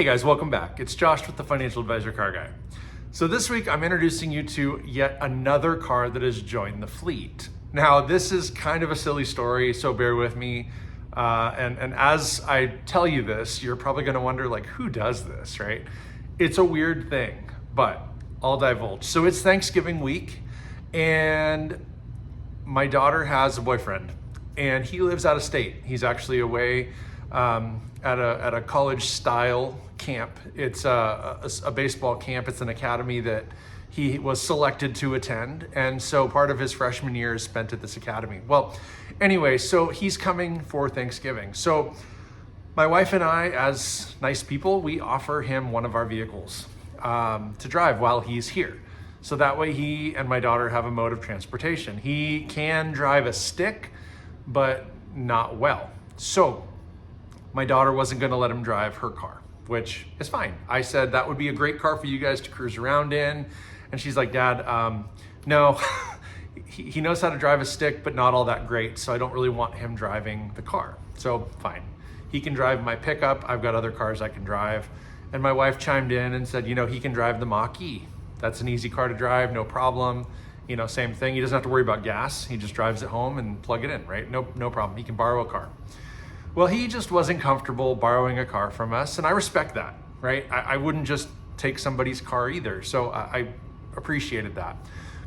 Hey guys, welcome back. It's Josh with the Financial Advisor Car Guy. So this week I'm introducing you to yet another car that has joined the fleet. Now this is kind of a silly story, so bear with me. And as I tell you this, you're probably gonna wonder like, who does this, right? It's a weird thing, but I'll divulge. So it's Thanksgiving week and my daughter has a boyfriend and he lives out of state. He's actually away at a college style camp. It's a baseball camp. It's an academy that he was selected to attend. And so part of his freshman year is spent at this academy. Well, anyway, so he's coming for Thanksgiving. So my wife and I, as nice people, we offer him one of our vehicles to drive while he's here. So that way he and my daughter have a mode of transportation. He can drive a stick, but not well. So my daughter wasn't gonna let him drive her car, which is fine. I said that would be a great car for you guys to cruise around in. And she's like, Dad, no, he knows how to drive a stick, but not all that great. So I don't really want him driving the car. So fine, he can drive my pickup. I've got other cars I can drive. And my wife chimed in and said, he can drive the Mach-E. That's an easy car to drive, no problem. Same thing, he doesn't have to worry about gas. He just drives it home and plug it in, right? No problem, he can borrow a car. Well, he just wasn't comfortable borrowing a car from us, and I respect that, right? I wouldn't just take somebody's car either, so I appreciated that.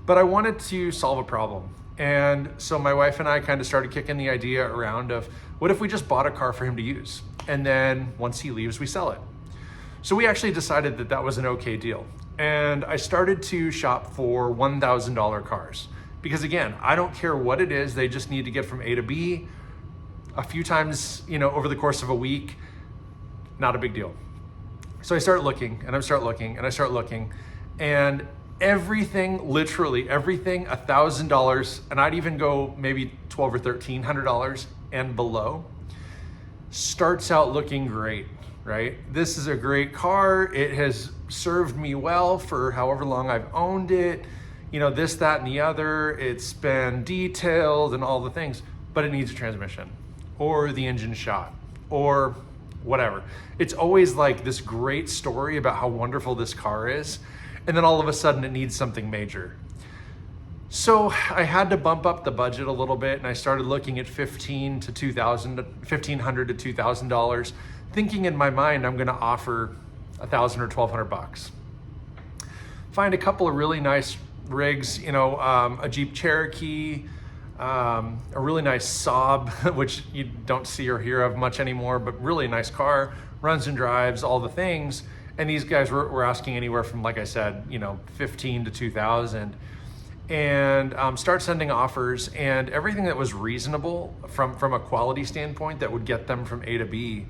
But I wanted to solve a problem. And so my wife and I kind of started kicking the idea around of, what if we just bought a car for him to use? And then once he leaves, we sell it. So we actually decided that that was an okay deal. And I started to shop for $1,000 cars. Because again, I don't care what it is, they just need to get from A to B a few times, over the course of a week, not a big deal. So I start looking and I start looking and I start looking, and everything, literally everything, $1,000, and I'd even go maybe $1,200 or $1,300 and below, starts out looking great, right? This is a great car. It has served me well for however long I've owned it. This, that, and the other. It's been detailed and all the things, but it needs a transmission or the engine shot or whatever. It's always like this great story about how wonderful this car is. And then all of a sudden it needs something major. So I had to bump up the budget a little bit and I started looking at $1,500 to $2,000, thinking in my mind, I'm gonna offer $1,000 or $1,200. Find a couple of really nice rigs, a Jeep Cherokee, a really nice Saab, which you don't see or hear of much anymore, but really nice car, runs and drives, all the things. And these guys were asking anywhere from, like I said, $15,000 to $2,000, and start sending offers, and everything that was reasonable from a quality standpoint that would get them from A to B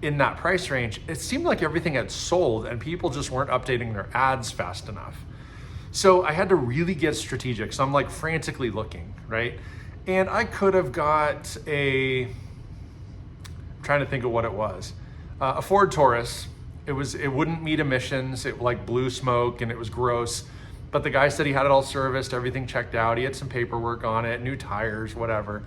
in that price range. It seemed like everything had sold and people just weren't updating their ads fast enough. So I had to really get strategic. So I'm like frantically looking, right? And I could have got I'm trying to think of what it was, a Ford Taurus. It wouldn't meet emissions. It like blew smoke and it was gross. But the guy said he had it all serviced, everything checked out. He had some paperwork on it, new tires, whatever.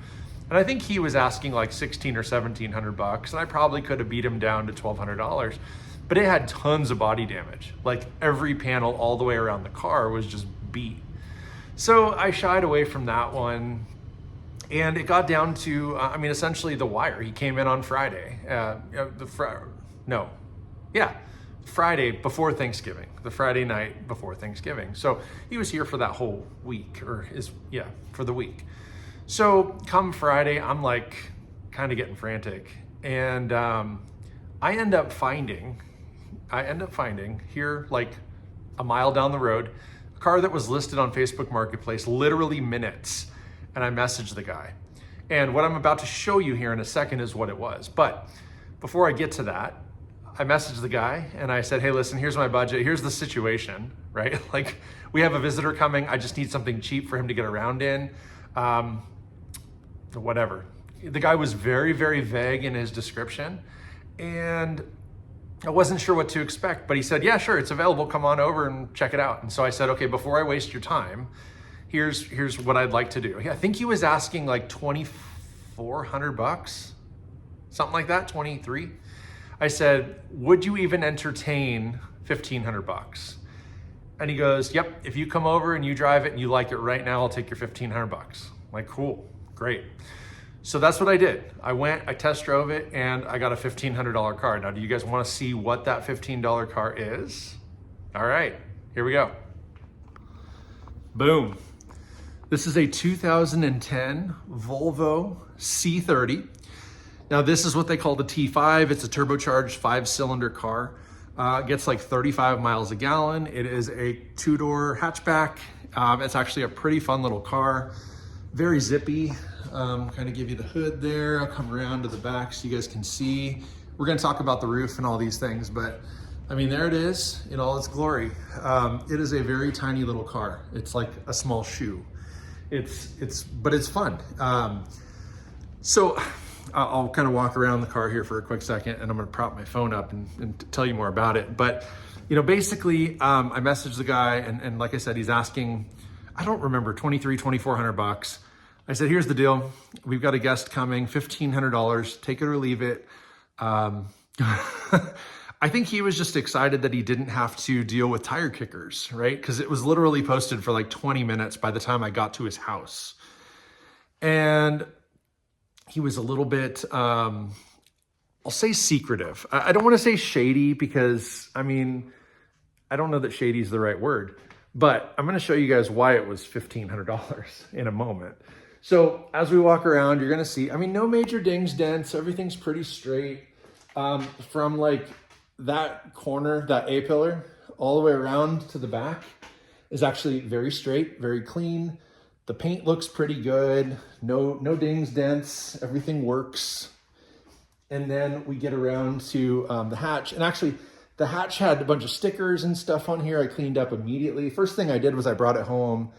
And I think he was asking like $1,600 or $1,700, and I probably could have beat him down to $1,200. But it had tons of body damage. Like every panel all the way around the car was just beat. So I shied away from that one. And it got down to, essentially the wire. He came in on Friday. Friday before Thanksgiving, the Friday night before Thanksgiving. So he was here for that whole week, for the week. So come Friday, I'm like kind of getting frantic. And I end up finding here, like a mile down the road, a car that was listed on Facebook Marketplace, literally minutes. And I messaged the guy. And what I'm about to show you here in a second is what it was. But before I get to that, I messaged the guy and I said, hey, listen, here's my budget. Here's the situation, right? Like we have a visitor coming. I just need something cheap for him to get around in. Whatever. The guy was very, very vague in his description. And I wasn't sure what to expect, but he said, yeah, sure, it's available. Come on over and check it out. And so I said, okay, before I waste your time, here's what I'd like to do. I think he was asking like $2,400, something like that, 23. I said, would you even entertain 1,500 bucks? And he goes, yep, if you come over and you drive it and you like it right now, I'll take your 1,500 bucks. I'm like, cool, great. So that's what I did. I went, I test drove it, and I got a $1,500 car. Now, do you guys want to see what that $15 car is? All right, here we go. Boom. This is a 2010 Volvo C30. Now, this is what they call the T5. It's a turbocharged 5-cylinder car. It gets like 35 miles a gallon. It is a 2-door hatchback. It's actually a pretty fun little car. Very zippy. Kind of give you the hood there. I'll come around to the back so you guys can see. We're gonna talk about the roof and all these things, but I mean, there it is in all its glory. It is a very tiny little car. It's like a small shoe. But it's fun. So I'll kind of walk around the car here for a quick second, and I'm gonna prop my phone up and tell you more about it. But you know, basically, I messaged the guy, and like I said, he's asking, I don't remember, $2,400 bucks. I said, here's the deal. We've got a guest coming, $1,500, take it or leave it. I think he was just excited that he didn't have to deal with tire kickers, right? Because it was literally posted for like 20 minutes by the time I got to his house. And he was a little bit, I'll say secretive. I don't want to say shady because, I mean, I don't know that shady is the right word, but I'm going to show you guys why it was $1,500 in a moment. So as we walk around, you're going to see, I mean, no major dings, dents, everything's pretty straight. From like that corner, that A-pillar, all the way around to the back is actually very straight, very clean. The paint looks pretty good. No dings, dents, everything works. And then we get around to the hatch. And actually, the hatch had a bunch of stickers and stuff on here I cleaned up immediately. First thing I did was I brought it home,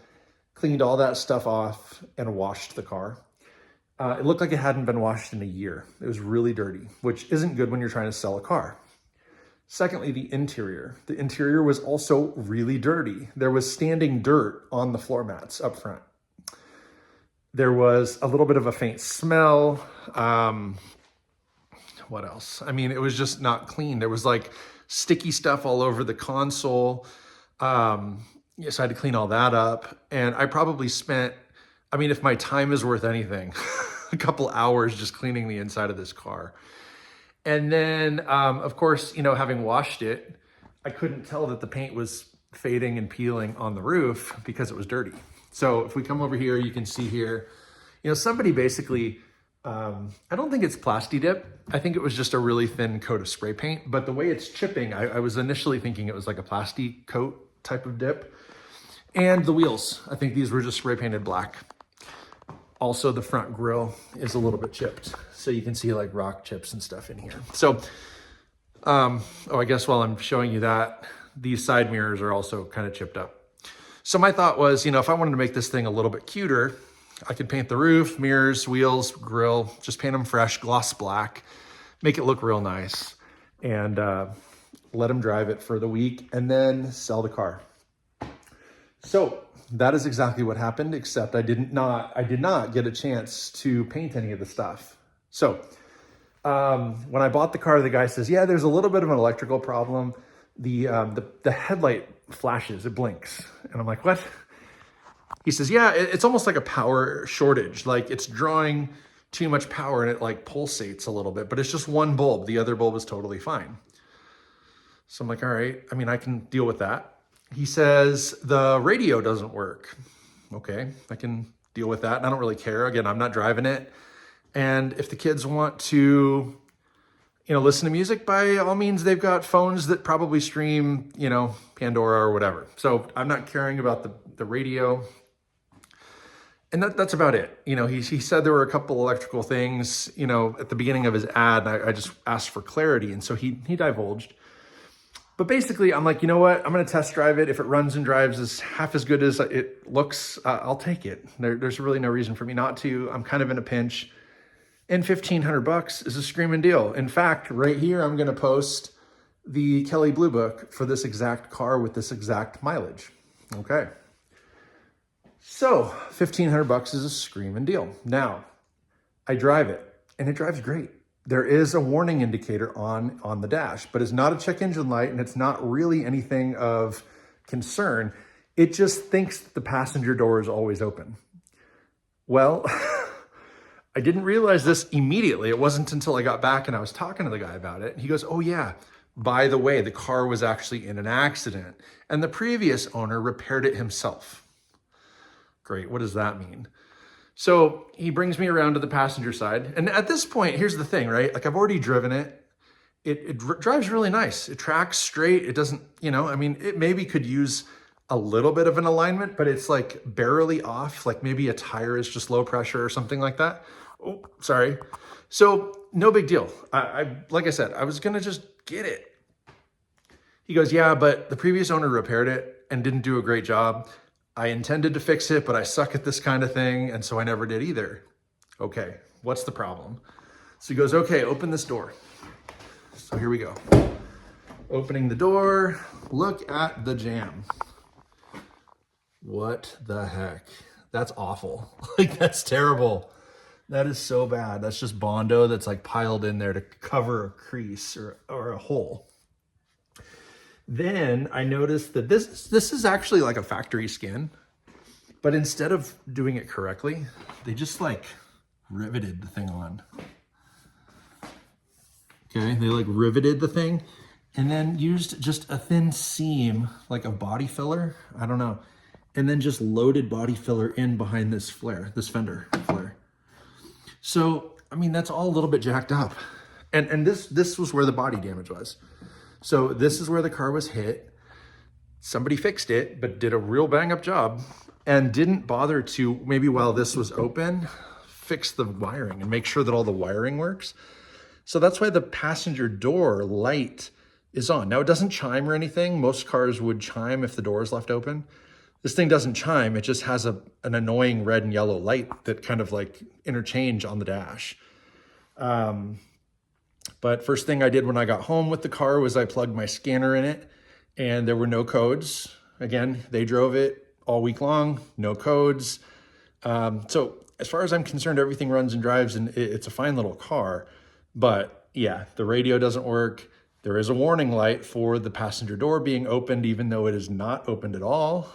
cleaned all that stuff off, and washed the car. It looked like it hadn't been washed in a year. It was really dirty, which isn't good when you're trying to sell a car. Secondly, the interior. The interior was also really dirty. There was standing dirt on the floor mats up front. There was a little bit of a faint smell. What else? I mean, it was just not clean. There was like sticky stuff all over the console. So I had to clean all that up. And I probably spent, I mean, if my time is worth anything, a couple hours just cleaning the inside of this car. And then, of course, you know, having washed it, I couldn't tell that the paint was fading and peeling on the roof because it was dirty. So if we come over here, you can see here, you know, somebody basically, I don't think it's Plasti Dip. I think it was just a really thin coat of spray paint, but the way it's chipping, I was initially thinking it was like a Plasti coat type of dip. And the wheels, I think these were just spray painted black. Also, the front grille is a little bit chipped. So you can see like rock chips and stuff in here. So, I guess while I'm showing you that, these side mirrors are also kind of chipped up. So my thought was, you know, if I wanted to make this thing a little bit cuter, I could paint the roof, mirrors, wheels, grille, just paint them fresh, gloss black, make it look real nice, and let them drive it for the week and then sell the car. So that is exactly what happened, except I did not get a chance to paint any of the stuff. So when I bought the car, the guy says, yeah, there's a little bit of an electrical problem. The headlight flashes, it blinks. And I'm like, what? He says, yeah, it's almost like a power shortage. Like it's drawing too much power and it like pulsates a little bit, but it's just one bulb. The other bulb is totally fine. So I'm like, all right, I mean, I can deal with that. He says the radio doesn't work. Okay, I can deal with that. And I don't really care. Again, I'm not driving it. And if the kids want to, you know, listen to music, by all means, they've got phones that probably stream, you know, Pandora or whatever. So I'm not caring about the radio. And that's about it. You know, he said there were a couple electrical things, you know, at the beginning of his ad. I just asked for clarity. And so he divulged. But basically, I'm like, you know what? I'm going to test drive it. If it runs and drives as half as good as it looks, I'll take it. There's really no reason for me not to. I'm kind of in a pinch. And $1,500 is a screaming deal. In fact, right here, I'm going to post the Kelley Blue Book for this exact car with this exact mileage. Okay. So $1,500 is a screaming deal. Now, I drive it and it drives great. there is a warning indicator on the dash, but it's not a check engine light and it's not really anything of concern. It just thinks that the passenger door is always open. Well, I didn't realize this immediately. It wasn't until I got back and I was talking to the guy about it. He goes, oh yeah, by the way, the car was actually in an accident and the previous owner repaired it himself. Great, what does that mean? So he brings me around to the passenger side. And at this point, here's the thing, right? Like I've already driven it. It drives really nice. It tracks straight. It doesn't, I mean, it maybe could use a little bit of an alignment, but it's like barely off. Like maybe a tire is just low pressure or something like that. Oh, sorry. So no big deal. Like I said, I was gonna just get it. He goes, yeah, but the previous owner repaired it and didn't do a great job. I intended to fix it, but I suck at this kind of thing. And so I never did either. Okay, what's the problem? So he goes, okay, open this door. So here we go. Opening the door, look at the jam. What the heck? That's awful. Like that's terrible. That is so bad. That's just Bondo that's like piled in there to cover a crease or a hole. Then I noticed that this is actually like a factory skin, but instead of doing it correctly, they just like riveted the thing on. Okay, they like riveted the thing and then used just a thin seam, like a body filler, I don't know, and then just loaded body filler in behind this flare, this fender flare. So, I mean, that's all a little bit jacked up. And this was where the body damage was. So this is where the car was hit. Somebody fixed it, but did a real bang up job and didn't bother to, maybe while this was open, fix the wiring and make sure that all the wiring works. So that's why the passenger door light is on. Now it doesn't chime or anything. Most cars would chime if the door is left open. This thing doesn't chime. It just has an annoying red and yellow light that kind of like interchange on the dash. But first thing I did when I got home with the car was I plugged my scanner in it and there were no codes. Again, they drove it all week long, no codes. So as far as I'm concerned, everything runs and drives and it's a fine little car. But yeah, the radio doesn't work. There is a warning light for the passenger door being opened, even though it is not opened at all.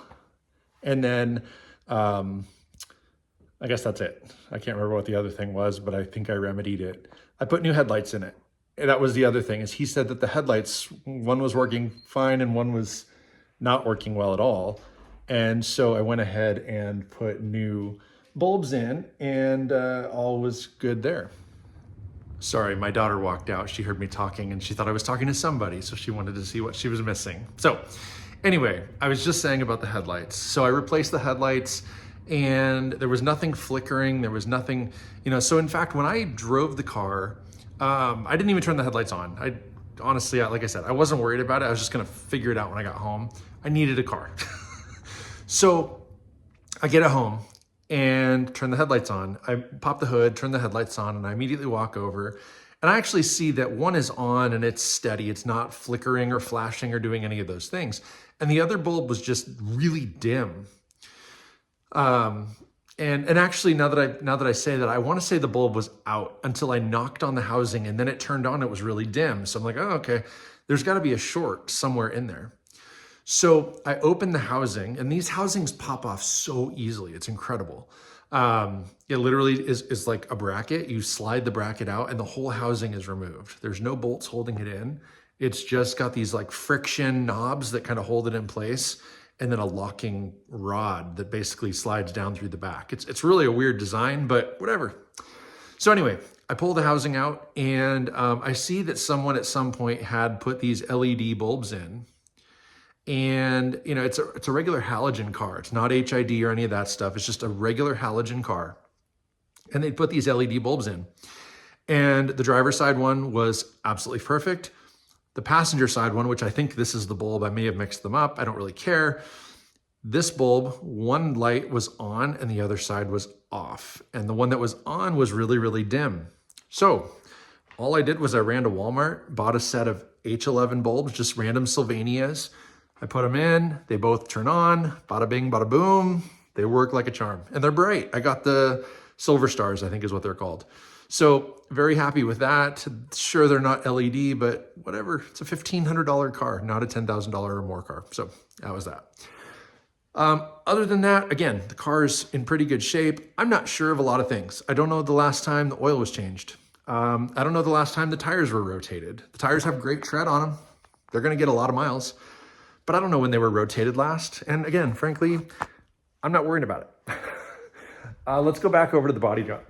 And then I guess that's it. I can't remember what the other thing was, but I think I remedied it. I put new headlights in it. And that was the other thing, is he said that the headlights, one was working fine and one was not working well at all. And so I went ahead and put new bulbs in and all was good there. Sorry, my daughter walked out. She heard me talking and she thought I was talking to somebody, so she wanted to see what she was missing. So anyway, I was just saying about the headlights. So I replaced the headlights and there was nothing flickering. There was nothing, so in fact, when I drove the car, I didn't even turn the headlights on. Honestly, like I said, I wasn't worried about it. I was just gonna figure it out when I got home. I needed a car. So I get at home and turn the headlights on. I pop the hood, turn the headlights on, and I immediately walk over. And I actually see that one is on and it's steady. It's not flickering or flashing or doing any of those things. And the other bulb was just really dim. And actually, now that I say that, I want to say the bulb was out until I knocked on the housing and then it turned on. It was really dim. So I'm like, oh, okay, there's got to be a short somewhere in there. So I opened the housing, and these housings pop off so easily. It's incredible. It literally is like a bracket. You slide the bracket out and the whole housing is removed. There's no bolts holding it in. It's just got these like friction knobs that kind of hold it in place, and then a locking rod that basically slides down through the back. It's really a weird design, but whatever. So anyway, I pull the housing out and I see that someone at some point had put these LED bulbs in. And it's a regular halogen car. It's not HID or any of that stuff. It's just a regular halogen car. And they put these LED bulbs in. And the driver's side one was absolutely perfect. The passenger side one, which I think this is the bulb, I may have mixed them up, I don't really care. This bulb, one light was on and the other side was off. And the one that was on was really, really dim. So all I did was I ran to Walmart, bought a set of H11 bulbs, just random Sylvanias. I put them in, they both turn on, bada bing, bada boom. They work like a charm and they're bright. I got the Silver Stars, I think is what they're called. So very happy with that. Sure, they're not LED, but whatever. It's a $1,500 car, not a $10,000 or more car. So that was that. Other than that, again, the car is in pretty good shape. I'm not sure of a lot of things. I don't know the last time the oil was changed. I don't know the last time the tires were rotated. The tires have great tread on them. They're going to get a lot of miles, but I don't know when they were rotated last. And again, frankly, I'm not worried about it. Let's go back over to the body job.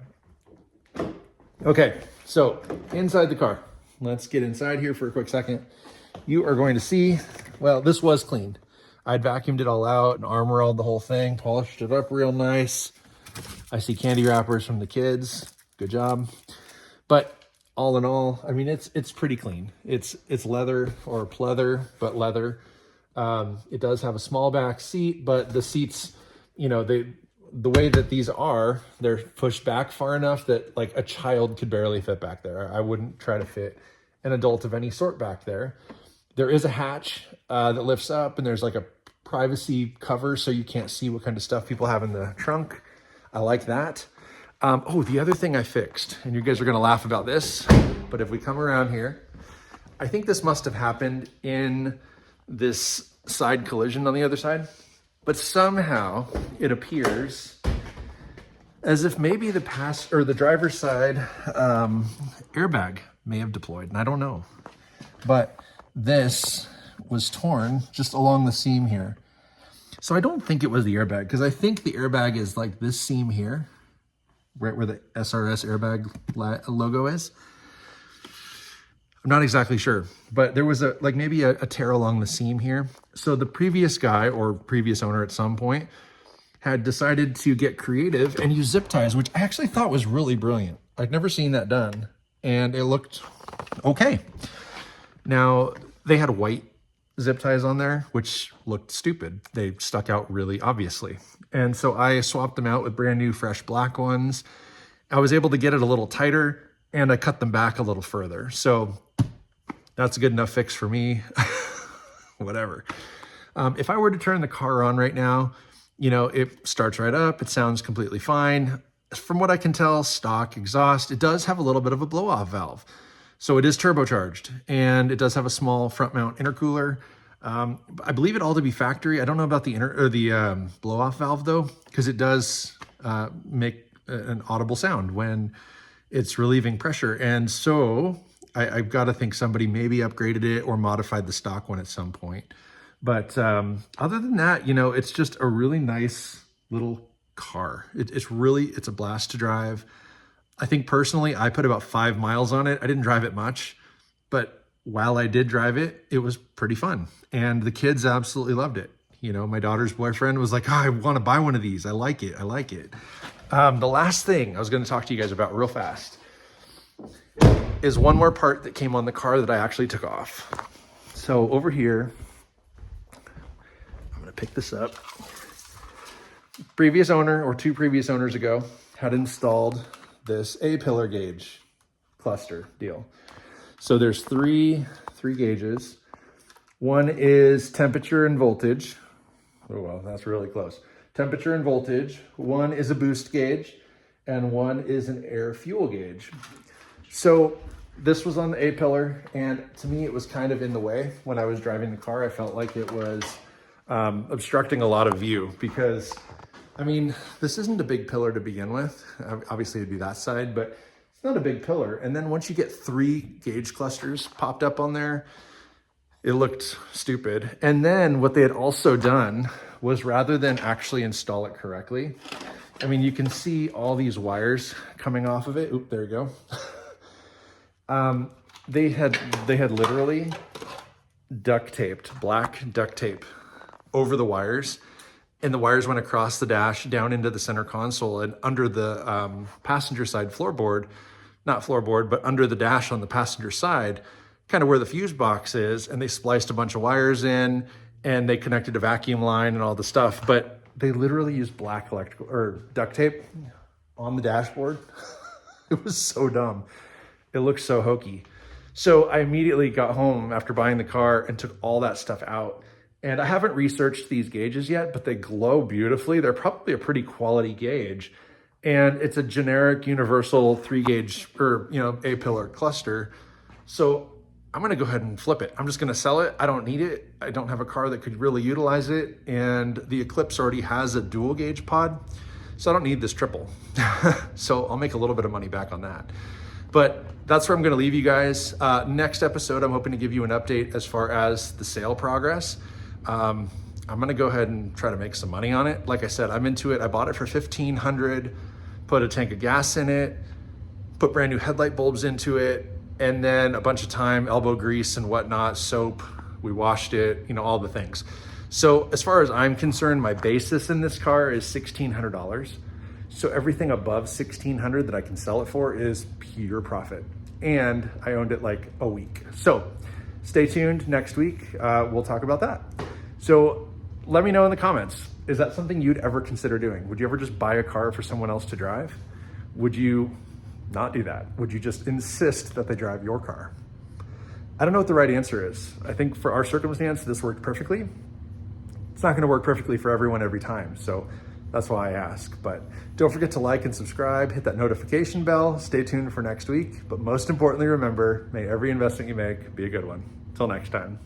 Okay, so inside the car. Let's get inside here for a quick second. You are going to see, well, this was cleaned. I'd vacuumed it all out and armor-alled the whole thing, polished it up real nice. I see candy wrappers from the kids. Good job. But all in all, I mean, it's pretty clean. It's leather or pleather, but leather. It does have a small back seat, but the seats, you know, the way that these are, they're pushed back far enough that like a child could barely fit back there. I wouldn't try to fit an adult of any sort back there. There is a hatch that lifts up, and there's like a privacy cover so you can't see what kind of stuff people have in the trunk. I like that. Oh, the other thing I fixed, and you guys are gonna laugh about this, but if we come around here, I think this must have happened in this side collision on the other side. But somehow it appears as if maybe the driver's side airbag may have deployed, and I don't know. But this was torn just along the seam here. So I don't think it was the airbag, because I think the airbag is like this seam here, right where the SRS airbag logo is. I'm not exactly sure, but there was maybe a tear along the seam here. So the previous guy, or previous owner at some point, had decided to get creative and use zip ties, which I actually thought was really brilliant. I'd never seen that done, and it looked okay. Now, they had white zip ties on there, which looked stupid. They stuck out really obviously. And so I swapped them out with brand new fresh black ones. I was able to get it a little tighter, and I cut them back a little further. So that's a good enough fix for me. Whatever. If I were to turn the car on right now, you know, it starts right up. It sounds completely fine. From what I can tell, stock exhaust. It does have a little bit of a blow-off valve. So it is turbocharged, and it does have a small front mount intercooler. I believe it all to be factory. I don't know about the blow-off valve though, because it does make an audible sound when it's relieving pressure. And so I've got to think somebody maybe upgraded it or modified the stock one at some point. But other than that, you know, it's just a really nice little car. It's a blast to drive. I think personally, I put about 5 miles on it. I didn't drive it much, but while I did drive it, it was pretty fun. And the kids absolutely loved it. You know, my daughter's boyfriend was like, oh, I want to buy one of these. I like it. I like it. The last thing I was going to talk to you guys about real fast is one more part that came on the car that I actually took off. So over here, I'm going to pick this up. Previous owner, or 2 previous owners ago, had installed this A-pillar gauge cluster deal. So there's three gauges. One is temperature and voltage. Oh, well, that's really close. Temperature and voltage. One is a boost gauge, and one is an air fuel gauge. So this was on the A-pillar, and to me, it was kind of in the way. When I was driving the car, I felt like it was obstructing a lot of view because, I mean, this isn't a big pillar to begin with. Obviously, it'd be that side, but it's not a big pillar. And then once you get 3 gauge clusters popped up on there, it looked stupid. And then what they had also done was, rather than actually install it correctly, I mean, you can see all these wires coming off of it. Oop, there you go. They had literally black duct tape over the wires, and the wires went across the dash down into the center console and under the passenger side not floorboard, but under the dash on the passenger side, kind of where the fuse box is, and they spliced a bunch of wires in, and they connected a vacuum line and all the stuff, but they literally used black electrical or duct tape on the dashboard. It was so dumb. It looked so hokey. So I immediately got home after buying the car and took all that stuff out. And I haven't researched these gauges yet, but they glow beautifully. They're probably a pretty quality gauge. and it's a generic universal 3-gauge or, A-pillar cluster. So I'm gonna go ahead and flip it. I'm just gonna sell it. I don't need it. I don't have a car that could really utilize it. And the Eclipse already has a dual gauge pod, so I don't need this triple. So I'll make a little bit of money back on that. But that's where I'm gonna leave you guys. Next episode, I'm hoping to give you an update as far as the sale progress. I'm gonna go ahead and try to make some money on it. Like I said, I'm into it. I bought it for $1,500, put a tank of gas in it, put brand new headlight bulbs into it, and then a bunch of time, elbow grease and whatnot, soap, we washed it, all the things. So as far as I'm concerned, my basis in this car is $1,600. So everything above $1,600 that I can sell it for is pure profit. And I owned it like a week. So stay tuned. Next week, we'll talk about that. So let me know in the comments, is that something you'd ever consider doing? Would you ever just buy a car for someone else to drive? Would you not do that? Would you just insist that they drive your car? I don't know what the right answer is. I think for our circumstance, this worked perfectly. It's not gonna work perfectly for everyone every time, so that's why I ask. But don't forget to like and subscribe, hit that notification bell, stay tuned for next week. But most importantly, remember, may every investment you make be a good one. Till next time.